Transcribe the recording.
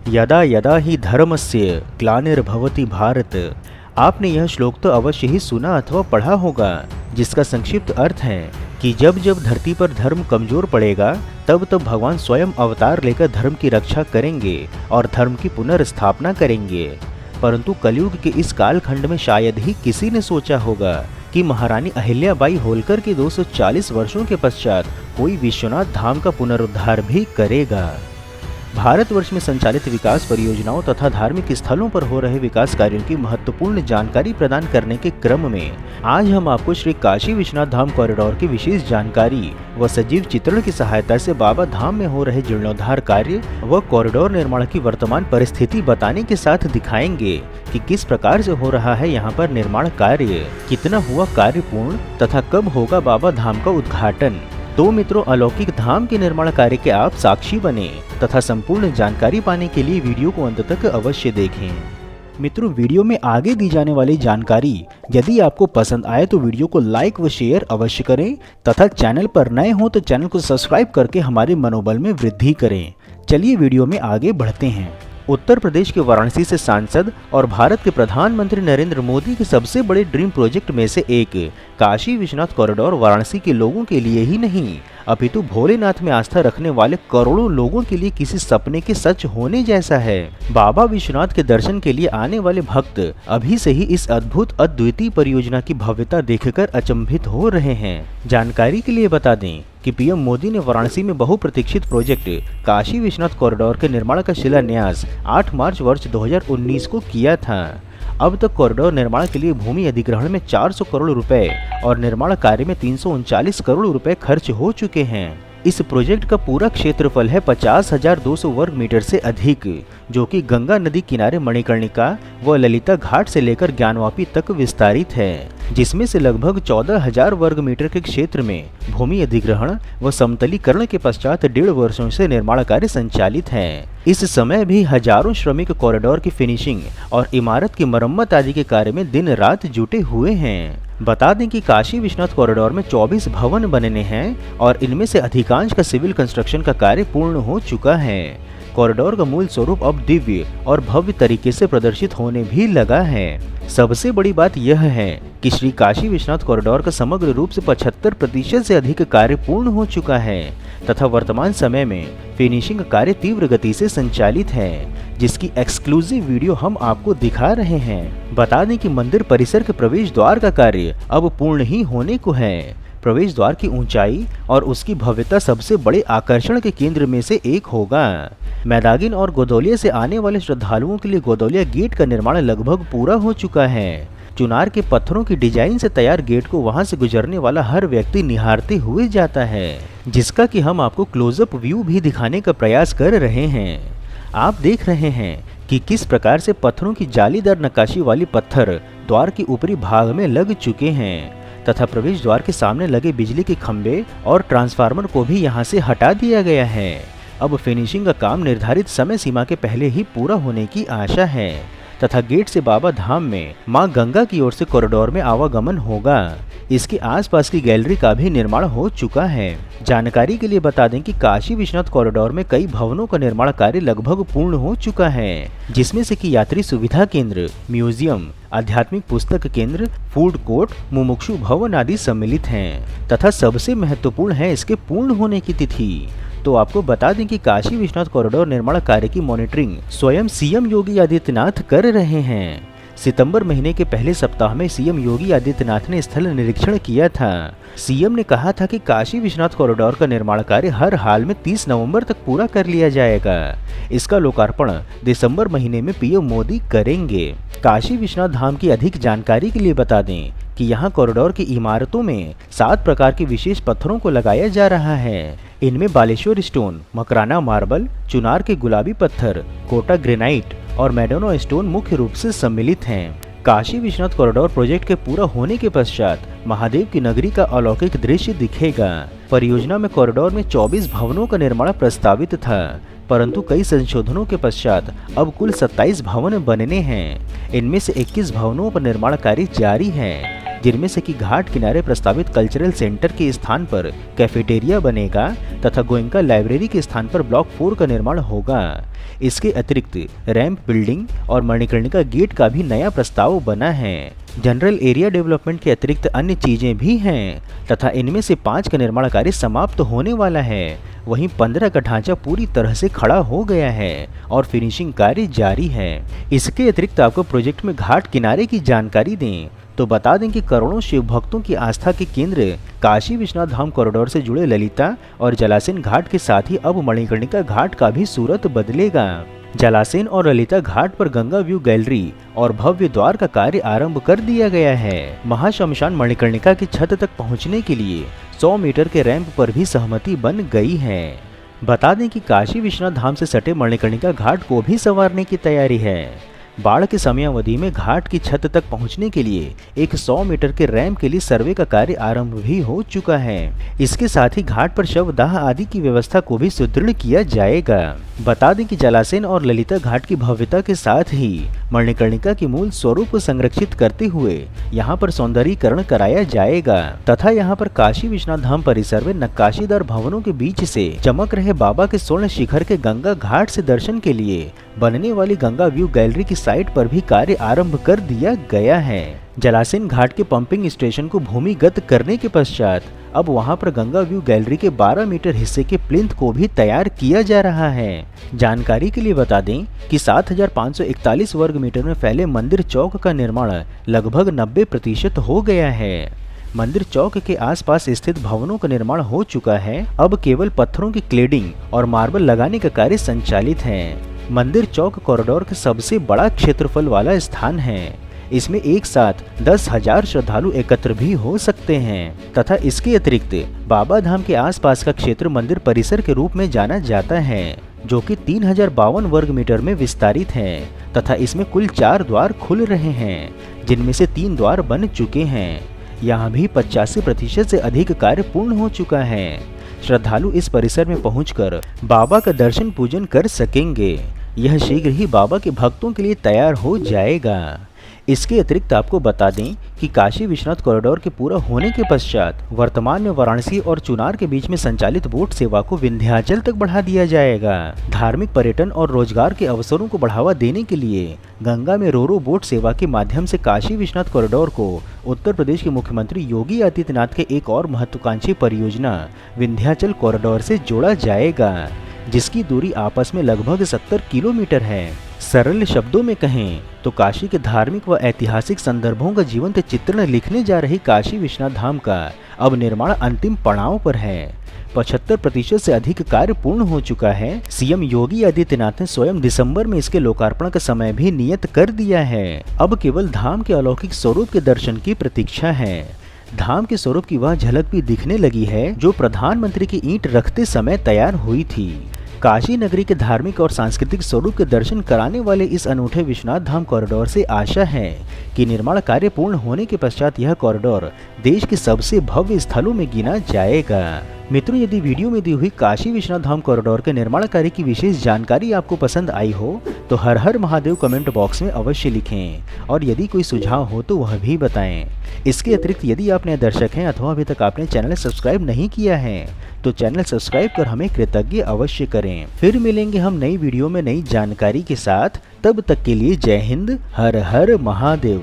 यदा यदा ही धर्मस्य ग्लानिर्भवति भारत। आपने यह श्लोक तो अवश्य ही सुना अथवा पढ़ा होगा, जिसका संक्षिप्त अर्थ है कि जब जब धरती पर धर्म कमजोर पड़ेगा तब तब भगवान स्वयं अवतार लेकर धर्म की रक्षा करेंगे और धर्म की पुनर्स्थापना करेंगे। परंतु कलयुग के इस कालखंड में शायद ही किसी ने सोचा होगा कि महारानी अहिल्याबाई होलकर के 240 वर्षों के पश्चात कोई विश्वनाथ धाम का पुनरुद्धार भी करेगा। भारतवर्ष में संचालित विकास परियोजनाओं तथा धार्मिक स्थलों पर हो रहे विकास कार्यों की महत्वपूर्ण जानकारी प्रदान करने के क्रम में आज हम आपको श्री काशी विश्वनाथ धाम कॉरिडोर की विशेष जानकारी व सजीव चित्रण की सहायता से बाबा धाम में हो रहे जीर्णोद्धार कार्य व कॉरिडोर निर्माण की वर्तमान परिस्थिति बताने के साथ दिखाएंगे कि किस प्रकार से हो रहा है यहाँ पर निर्माण कार्य, कितना हुआ कार्य पूर्ण तथा कब होगा बाबा धाम का उद्घाटन। तो मित्रों, अलौकिक धाम के निर्माण कार्य के आप साक्षी बने तथा संपूर्ण जानकारी पाने के लिए वीडियो को अंत तक अवश्य देखें। मित्रों, वीडियो में आगे दी जाने वाली जानकारी यदि आपको पसंद आए तो वीडियो को लाइक व शेयर अवश्य करें तथा चैनल पर नए हो तो चैनल को सब्सक्राइब करके हमारे मनोबल में वृद्धि करें। चलिए वीडियो में आगे बढ़ते हैं। उत्तर प्रदेश के वाराणसी से सांसद और भारत के प्रधानमंत्री नरेंद्र मोदी के सबसे बड़े ड्रीम प्रोजेक्ट में से एक काशी विश्वनाथ कॉरिडोर वाराणसी के लोगों के लिए ही नहीं अपितु भोलेनाथ में आस्था रखने वाले करोड़ों लोगों के लिए किसी सपने के सच होने जैसा है। बाबा विश्वनाथ के दर्शन के लिए आने वाले भक्त अभी से ही इस अद्भुत अद्वितीय परियोजना की भव्यता देखकर अचंभित हो रहे हैं। जानकारी के लिए बता दें कि पीएम मोदी ने वाराणसी में बहुप्रतीक्षित प्रोजेक्ट काशी विश्वनाथ कॉरिडोर के निर्माण का शिलान्यास 8 मार्च वर्ष 2019 को किया था। अब तक कॉरिडोर निर्माण के लिए भूमि अधिग्रहण में 400 करोड़ रुपए और निर्माण कार्य में 339 करोड़ रुपए खर्च हो चुके हैं। इस प्रोजेक्ट का पूरा क्षेत्रफल है 50,200 वर्ग मीटर से अधिक, जो कि गंगा नदी किनारे मणिकर्णिका व ललिता घाट से लेकर ज्ञानवापी तक विस्तारित है, जिसमें से लगभग 14,000 वर्ग मीटर के क्षेत्र में भूमि अधिग्रहण व समतलीकरण के पश्चात 1.5 वर्षों से निर्माण कार्य संचालित है। इस समय भी हजारों श्रमिक कॉरिडोर की फिनिशिंग और इमारत की मरम्मत आदि के कार्य में दिन रात जुटे हुए हैं। बता दें कि काशी विश्वनाथ कॉरिडोर में 24 भवन बनने हैं और इनमें से अधिकांश का सिविल कंस्ट्रक्शन का कार्य पूर्ण हो चुका है। कॉरिडोर का मूल स्वरूप अब दिव्य और भव्य तरीके से प्रदर्शित होने भी लगा है। सबसे बड़ी बात यह है कि श्री काशी विश्वनाथ कॉरिडोर का समग्र रूप से 75% से अधिक कार्य पूर्ण हो चुका है तथा वर्तमान समय में फिनिशिंग कार्य तीव्र गति से संचालित है, जिसकी एक्सक्लूसिव वीडियो हम आपको दिखा रहे हैं। बता दें कि मंदिर परिसर के प्रवेश द्वार का कार्य अब पूर्ण ही होने को है। प्रवेश द्वार की ऊंचाई और उसकी भव्यता सबसे बड़े आकर्षण के केंद्र में से एक होगा। मैदागिन और गोदौलिया से आने वाले श्रद्धालुओं के लिए गोदौलिया गेट का निर्माण लगभग पूरा हो चुका है। चुनार के पत्थरों की डिजाइन से तैयार गेट को वहां से गुजरने वाला हर व्यक्ति निहारते हुए जाता है, जिसका कि हम आपको क्लोजअप व्यू भी दिखाने का प्रयास कर रहे हैं। आप देख रहे हैं कि किस प्रकार से पत्थरों की जालीदार नक्काशी वाली पत्थर द्वार के ऊपरी भाग में लग चुके हैं तथा प्रवेश द्वार के सामने लगे बिजली के खंभे और ट्रांसफार्मर को भी यहां से हटा दिया गया है। अब फिनिशिंग का काम निर्धारित समय सीमा के पहले ही पूरा होने की आशा है तथा गेट से बाबा धाम में मां गंगा की ओर से कॉरिडोर में आवागमन होगा। इसके आसपास की गैलरी का भी निर्माण हो चुका है। जानकारी के लिए बता दें कि काशी विश्वनाथ कॉरिडोर में कई भवनों का निर्माण कार्य लगभग पूर्ण हो चुका है, जिसमें से कि यात्री सुविधा केंद्र, म्यूजियम, आध्यात्मिक पुस्तक केंद्र, फूड कोर्ट, मुमुक्षु भवन आदि सम्मिलित हैं तथा सबसे महत्वपूर्ण है इसके पूर्ण होने की तिथि। तो आपको बता दें कि काशी विश्वनाथ कॉरिडोर निर्माण कार्य की मॉनिटरिंग स्वयं सीएम योगी आदित्यनाथ कर रहे हैं। सितंबर महीने के पहले सप्ताह में सीएम योगी आदित्यनाथ ने स्थल निरीक्षण किया था। सीएम ने कहा था कि काशी विश्वनाथ कॉरिडोर का निर्माण कार्य हर हाल में 30 नवंबर तक पूरा कर लिया जाएगा। इसका लोकार्पण दिसंबर महीने में पीएम मोदी करेंगे। काशी विश्वनाथ धाम की अधिक जानकारी के लिए बता दें कि यहाँ कॉरिडोर की इमारतों में 7 प्रकार के विशेष पत्थरों को लगाया जा रहा है। इनमें बालेश्वर स्टोन, मकराना मार्बल, चुनार के गुलाबी पत्थर, कोटा ग्रेनाइट और मैडोनो स्टोन मुख्य रूप से सम्मिलित हैं। काशी विश्वनाथ कॉरिडोर प्रोजेक्ट के पूरा होने के पश्चात महादेव की नगरी का अलौकिक दृश्य दिखेगा। परियोजना में कॉरिडोर में 24 भवनों का निर्माण प्रस्तावित था, परंतु कई संशोधनों के पश्चात अब कुल 27 भवन बनने हैं। इनमें से 21 भवनों पर निर्माण कार्य जारी है। जिनमें से कि घाट किनारे प्रस्तावित कल्चरल सेंटर के स्थान पर कैफेटेरिया बनेगा तथा गोयनका लाइब्रेरी के स्थान पर ब्लॉक 4 का निर्माण होगा। इसके अतिरिक्त रैंप बिल्डिंग और मणिकर्णिका गेट का भी नया प्रस्ताव बना है। जनरल एरिया डेवलपमेंट के अतिरिक्त अन्य चीजें भी हैं तथा इनमें से 5 का निर्माण कार्य समाप्त होने वाला है। वहीं 15 का ढांचा पूरी तरह से खड़ा हो गया है और फिनिशिंग कार्य जारी है। इसके अतिरिक्त आपको प्रोजेक्ट में घाट किनारे की जानकारी दें तो बता दें कि करोड़ों शिव भक्तों की आस्था के केंद्र काशी विश्वनाथ धाम कॉरिडोर से जुड़े ललिता और जलासेन घाट के साथ ही अब मणिकर्णिका घाट का भी सूरत बदलेगा। जलासेन और ललिता घाट पर गंगा व्यू गैलरी और भव्य द्वार का कार्य आरंभ कर दिया गया है। महाश्मशान मणिकर्णिका की छत तक पहुंचने के लिए 100 मीटर के रैंप पर भी सहमति बन गई है। बता दें कि काशी विश्वनाथ धाम से सटे मणिकर्णिका घाट को भी संवारने की तैयारी है। बाढ़ की समयावधि में घाट की छत तक पहुंचने के लिए एक 100 मीटर के रैंप के लिए सर्वे का कार्य आरंभ भी हो चुका है। इसके साथ ही घाट पर शवदाह आदि की व्यवस्था को भी सुदृढ़ किया जाएगा। बता दें कि जलासेन और ललिता घाट की भव्यता के साथ ही मणिकर्णिका के मूल स्वरूप को संरक्षित करते हुए यहाँ पर सौंदर्यीकरण कराया जाएगा तथा यहाँ पर काशी विश्वनाथ धाम परिसर में नक्काशीदार भवनों के बीच से चमक रहे बाबा के स्वर्ण शिखर के गंगा घाट से दर्शन के लिए बनने वाली गंगा व्यू गैलरी की साइट पर भी कार्य आरंभ कर दिया गया है। जलासेन घाट के पंपिंग स्टेशन को भूमिगत करने के पश्चात अब वहां पर गंगा व्यू गैलरी के 12 मीटर हिस्से के प्लिंथ को भी तैयार किया जा रहा है। जानकारी के लिए बता दें कि 7,541 वर्ग मीटर में फैले मंदिर चौक का निर्माण लगभग 90% हो गया है। मंदिर चौक के आसपास स्थित भवनों का निर्माण हो चुका है। अब केवल पत्थरों की क्लेडिंग और मार्बल लगाने का कार्य संचालित है। मंदिर चौक कॉरिडोर का सबसे बड़ा क्षेत्रफल वाला स्थान है। इसमें एक साथ 10,000 श्रद्धालु एकत्र भी हो सकते हैं तथा इसके अतिरिक्त बाबा धाम के आसपास का क्षेत्र मंदिर परिसर के रूप में जाना जाता है, जो कि 3,052 वर्ग मीटर में विस्तारित है तथा इसमें कुल 4 द्वार खुल रहे हैं, जिनमें से 3 द्वार बन चुके हैं। यहाँ भी 85% से अधिक कार्य पूर्ण हो चुका है। श्रद्धालु इस परिसर में पहुंचकर बाबा का दर्शन पूजन कर सकेंगे। यह शीघ्र ही बाबा के भक्तों के लिए तैयार हो जाएगा। इसके अतिरिक्त आपको बता दें कि काशी विश्वनाथ कॉरिडोर के पूरा होने के पश्चात वर्तमान में वाराणसी और चुनार के बीच में संचालित बोट सेवा को विंध्याचल तक बढ़ा दिया जाएगा। धार्मिक पर्यटन और रोजगार के अवसरों को बढ़ावा देने के लिए गंगा में रोरो बोट सेवा के माध्यम से काशी विश्वनाथ कॉरिडोर को उत्तर प्रदेश के मुख्यमंत्री योगी आदित्यनाथ के एक और महत्वाकांक्षी परियोजना विंध्याचल कॉरिडोर से जोड़ा जाएगा, जिसकी दूरी आपस में लगभग 70 किलोमीटर है। सरल शब्दों में कहें तो काशी के धार्मिक व ऐतिहासिक संदर्भों का जीवंत चित्रण लिखने जा रही काशी विश्वनाथ धाम का अब निर्माण अंतिम पड़ाव पर है। 75% से अधिक कार्य पूर्ण हो चुका है। सीएम योगी आदित्यनाथ ने स्वयं दिसंबर में इसके लोकार्पण का समय भी नियत कर दिया है। अब केवल धाम के अलौकिक स्वरूप के दर्शन की प्रतीक्षा है। धाम के स्वरूप की वह झलक भी दिखने लगी है जो प्रधानमंत्री की ईंट रखते समय तैयार हुई थी। काशी नगरी के धार्मिक और सांस्कृतिक स्वरूप के दर्शन कराने वाले इस अनूठे विश्वनाथ धाम कॉरिडोर से आशा है कि निर्माण कार्य पूर्ण होने के पश्चात यह कॉरिडोर देश के सबसे भव्य स्थलों में गिना जाएगा। मित्रों, यदि वीडियो में दी हुई काशी विश्वनाथ धाम कॉरिडोर के निर्माण कार्य की विशेष जानकारी आपको पसंद आई हो तो हर हर महादेव कमेंट बॉक्स में अवश्य लिखें और यदि कोई सुझाव हो तो वह भी बताएं। इसके अतिरिक्त यदि आप नए दर्शक हैं अथवा अभी तक आपने चैनल सब्सक्राइब नहीं किया है तो चैनल सब्सक्राइब कर हमें कृतज्ञ अवश्य करें। फिर मिलेंगे हम नई वीडियो में नई जानकारी के साथ। तब तक के लिए जय हिंद, हर हर महादेव।